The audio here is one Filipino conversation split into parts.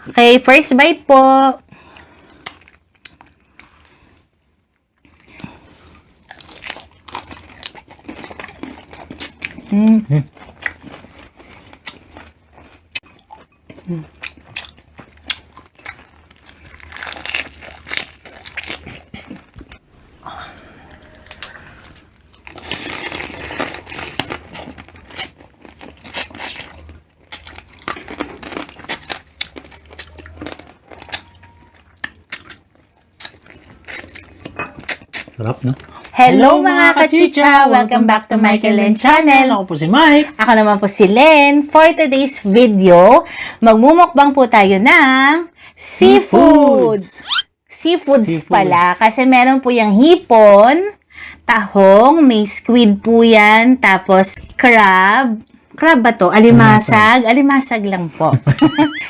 Okay, first bite po. Sarap, no? Hello mga kachicha! Welcome back to Michael Len Channel. Ako po si Mike. Ako naman po si Len. For today's video, magmumukbang po tayo ng seafoods. Seafoods pala. Kasi meron po yung hipon, tahong, may squid po yan, tapos crab. Crab ba to? Alimasag? Alimasag lang po.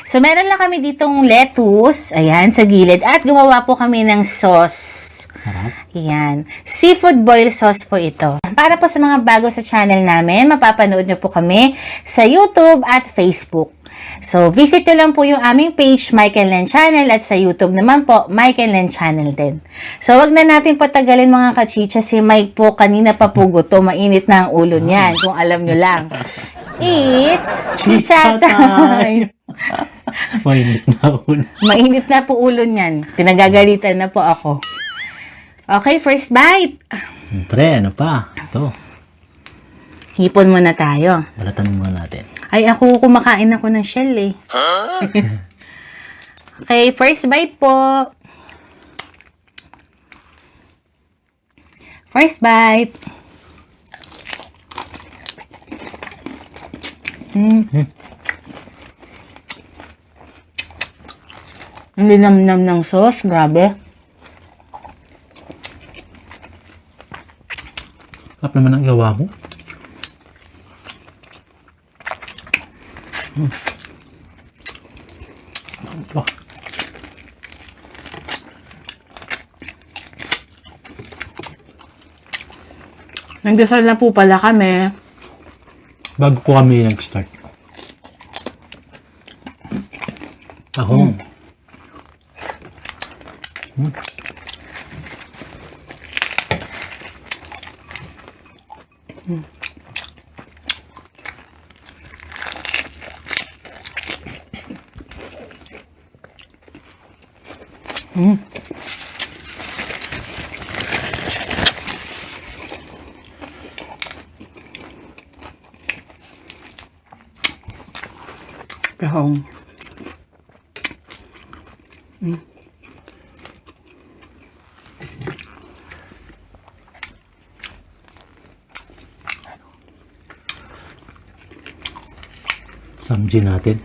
So, meron lang kami ditong lettuce, ayan, sa gilid. At gumawa po kami ng sauce. Sarap. Yan. Seafood boil sauce po ito. Para po sa mga bago sa channel namin, mapapanood nyo po kami sa YouTube at Facebook. So, visit nyo lang po yung aming page, Michael Len Channel, at sa YouTube naman po, Michael Len Channel din. So, wag na natin patagalin mga kachicha. Si Mike po, kanina pa po guto, mainit na ang ulo niyan, kung alam nyo lang. It's chicha time! Mainit na ulo. Mainit na po ulo niyan. Pinagagalitan na po ako. Okay, first bite. Siyempre, ano pa? Ito. Hipon muna tayo. Balatan muna natin. Ay, ako kumakain ako ng shell eh. Okay, first bite po. First bite. Ang linamnam ng sauce, grabe. Sarap naman ang gawa mo. Oh. Nagdasal na po pala kami. Bago po kami nag-start. Tahong. Tahong. Samji natin.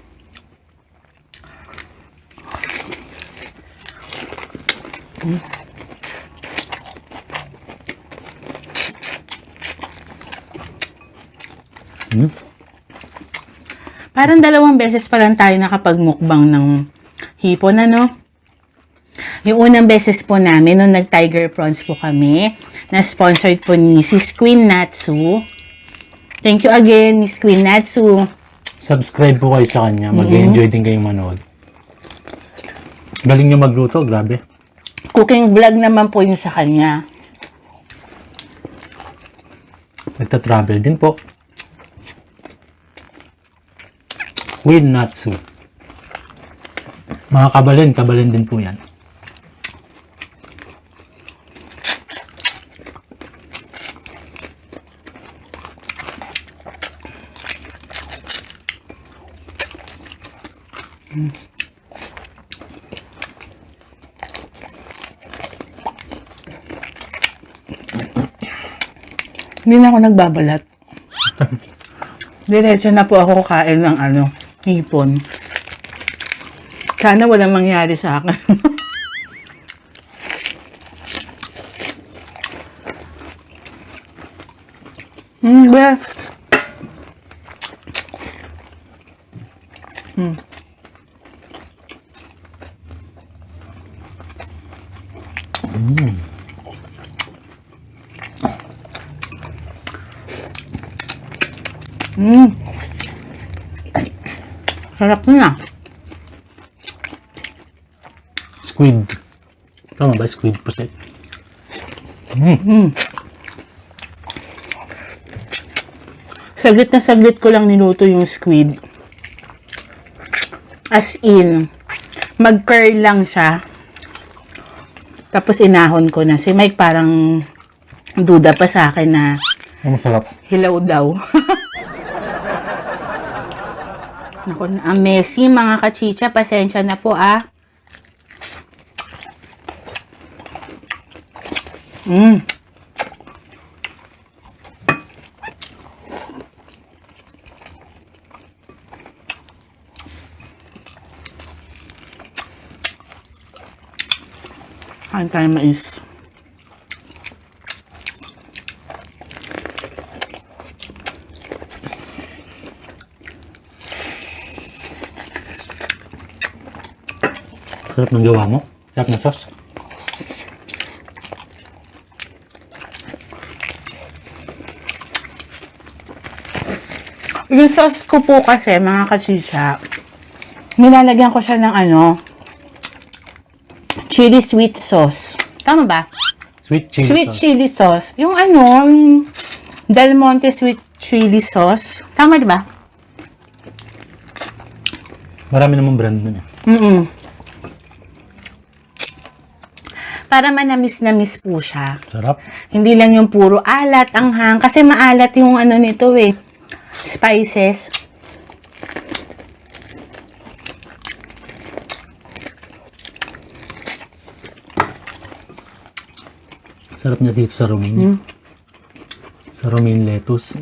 Parang 2 beses pa lang tayo nakapagmukbang ng hipon, ano? Yung unang beses po namin, nung nag-tiger prawns po kami, na sponsored po ni Sis Queen Natsu. Thank you again, Miss Queen Natsu. Subscribe po kayo sa kanya. Mag-enjoy din kayong manood. Galing niya magluto, grabe. Cooking vlog naman po yun sa kanya. Nagta-travel din po. Queen Natsu. Mga kabalin din po yan. Hindi na ako nagbabalat. Diretso na po ako kain ng hipon. Sana walang mangyari sa akin. Well. Sarap na. Squid. Tama ba? Squid puset. Saglit na saglit ko lang niluto yung squid. As in, mag-curl lang siya. Tapos inahon ko na. Si Mike parang duda pa sa akin na Ang masarap. hilaw daw. Naku, ang messy mga kachicha. Pasensya na po ah. Kain tayo mais. Sarap ng gawa mo. Sarap ng sauce. Yung sauce ko po kasi, mga kachicha, nilalagyan ko siya ng chili sweet sauce. Tama ba? Sweet chili Sweet sauce. chili sauce. Yung yung Del Monte sweet chili sauce. Tama diba? Marami namang brand nun eh. Para manamis-namis po siya. Sarap. Hindi lang yung puro alat, anghang. Kasi maalat yung nito eh. Spices. Sarap niya dito sa romaine. Sa romaine lettuce.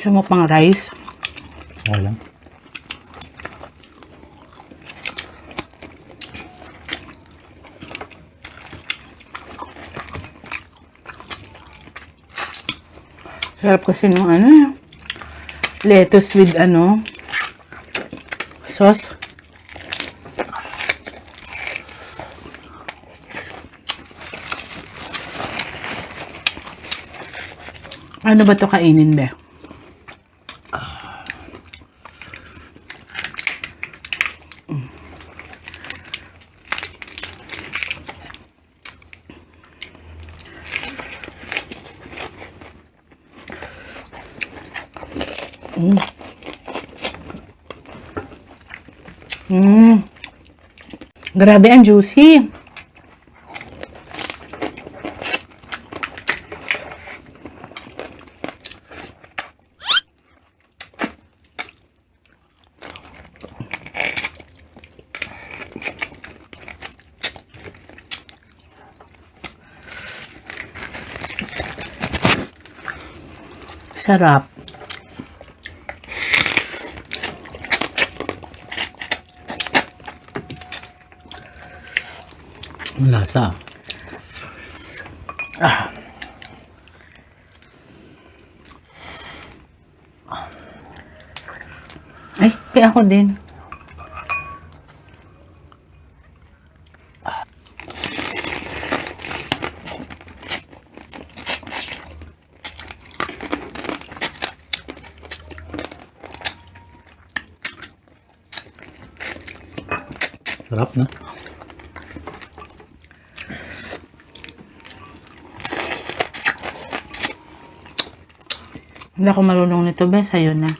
Gusto mo pang rice? Okay lang. Sarap kasi nung lettuce with sauce. Ano ba to kainin, be? Grabe, ang juicy. Sarap. Ang lasa. Ay, kaya ako din. Sarap na. Hindi ako marunong nito, be. Sa'yo na.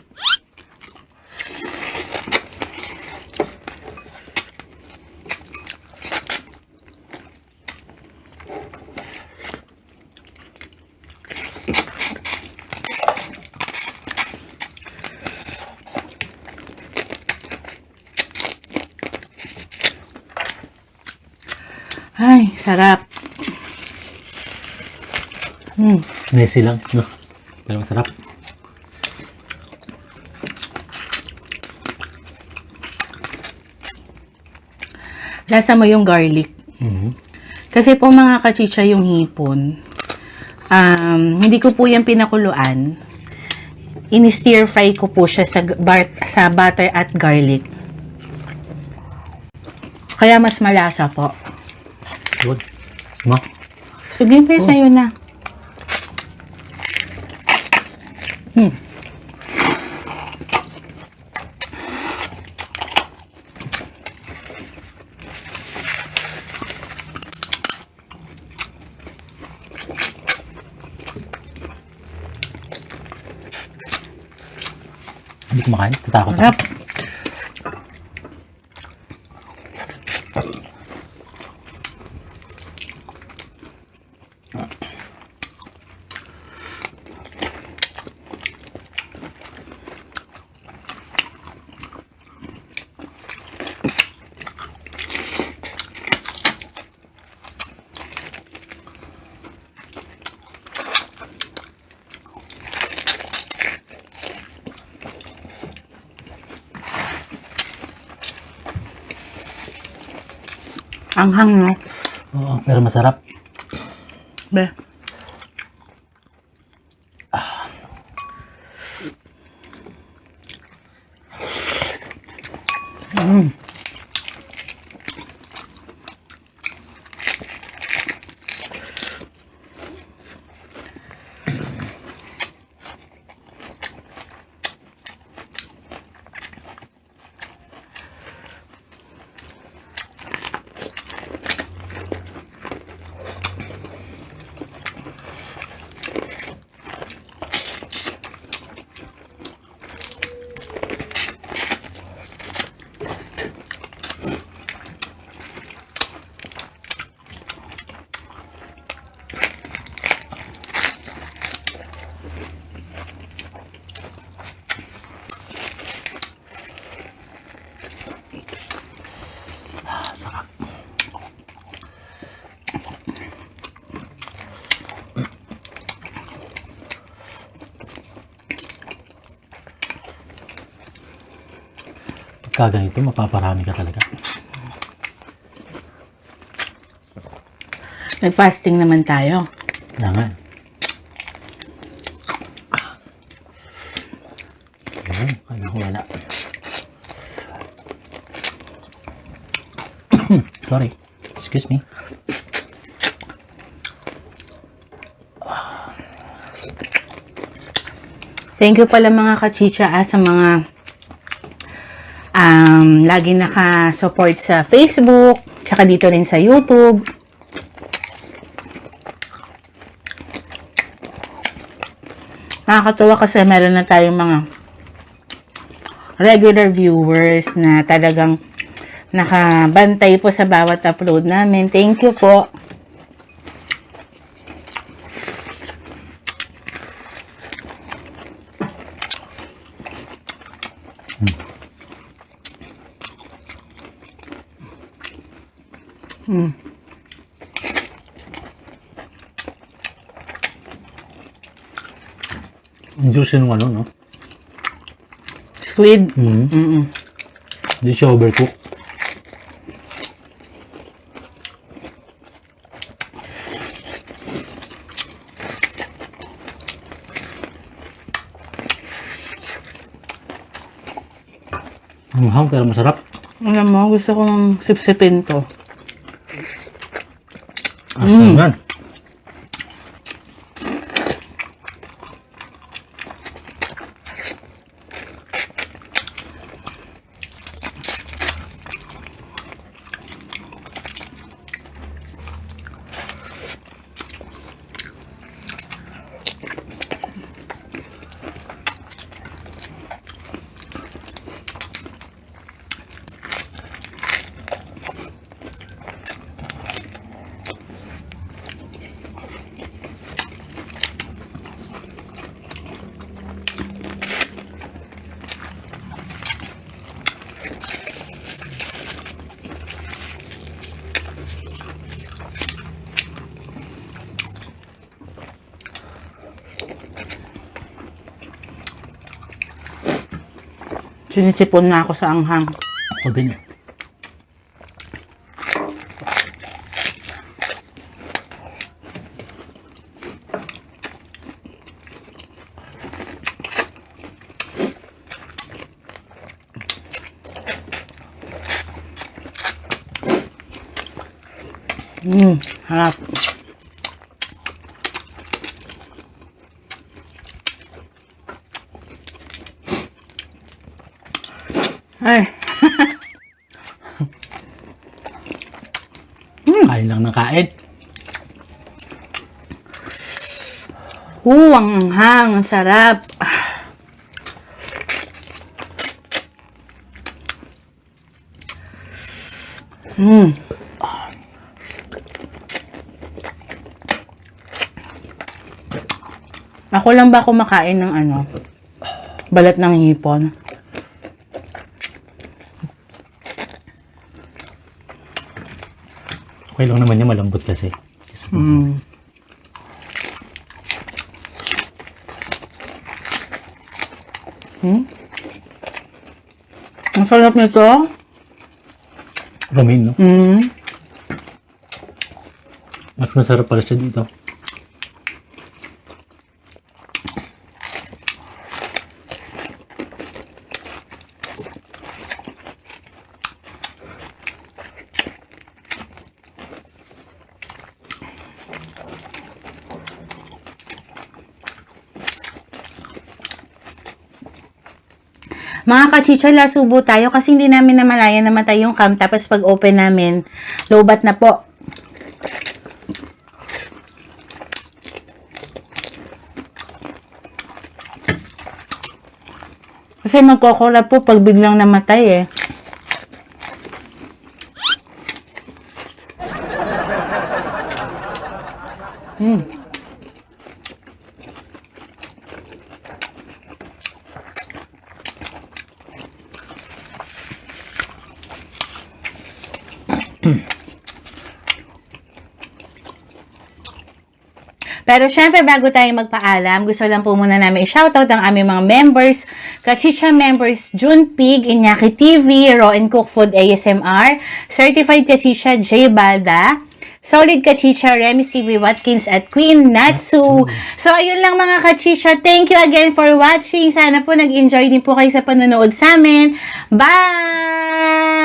Ay, sarap. Messy lang, no? Pero masarap. Lasa mo yung garlic. Mhm. Kasi po mga kachicha yung hipon, hindi ko po yan pinakuluan. In-stir fry ko po siya sa butter at garlic. Kaya mas malasa po. Good. Sama. Sige, pe, sa'yo na. Hindi kumakain. Tatakot ako. Sarap. Anghang, no? Oo, pero masarap. Be. Sarap. Pagka ganito, mapaparami ka talaga. Nag-fasting naman tayo. Kaya nga. Ayun, kaya ko wala. Sorry. Excuse me. Thank you pala mga kachicha sa mga lagi naka-support sa Facebook, tsaka dito rin sa YouTube. Nakakatuwa kasi meron na tayong mga regular viewers na talagang nakabantay po sa bawat upload namin. Thank you po. Juicy nung ano, no? Squid. Hindi siya overcook. Mahang pero masarap. Alam mo, gusto kong sipsipin to. Yan. Sinisipon na ako sa anghang. Ako din eh. Harap. Ay. Kain lang ng kain. Ang anghang. Ang sarap. Ako lang ba kumakain ng balat ng hipon? Okay lang naman niya, malambot kasi. Ang sarap nito. Romaine, no? Mas masarap pala siya dito. Mga kachicha, lasubo tayo kasi hindi namin namalayan namatay yung cam. Tapos pag open namin, lobat na po. Kasi magkokolab po pag biglang namatay eh. Pero syempre, bago tayo magpaalam, gusto lang po muna namin i-shoutout ang aming mga members. Kachicha members, June Pig, Iñaki TV, Raw and Cook Food ASMR, Certified Kachicha J Balda, Solid Kachicha, Remis TV Watkins at Queen Natsu. So, ayun lang mga kachicha. Thank you again for watching. Sana po nag-enjoy din po kayo sa panonood sa amin. Bye!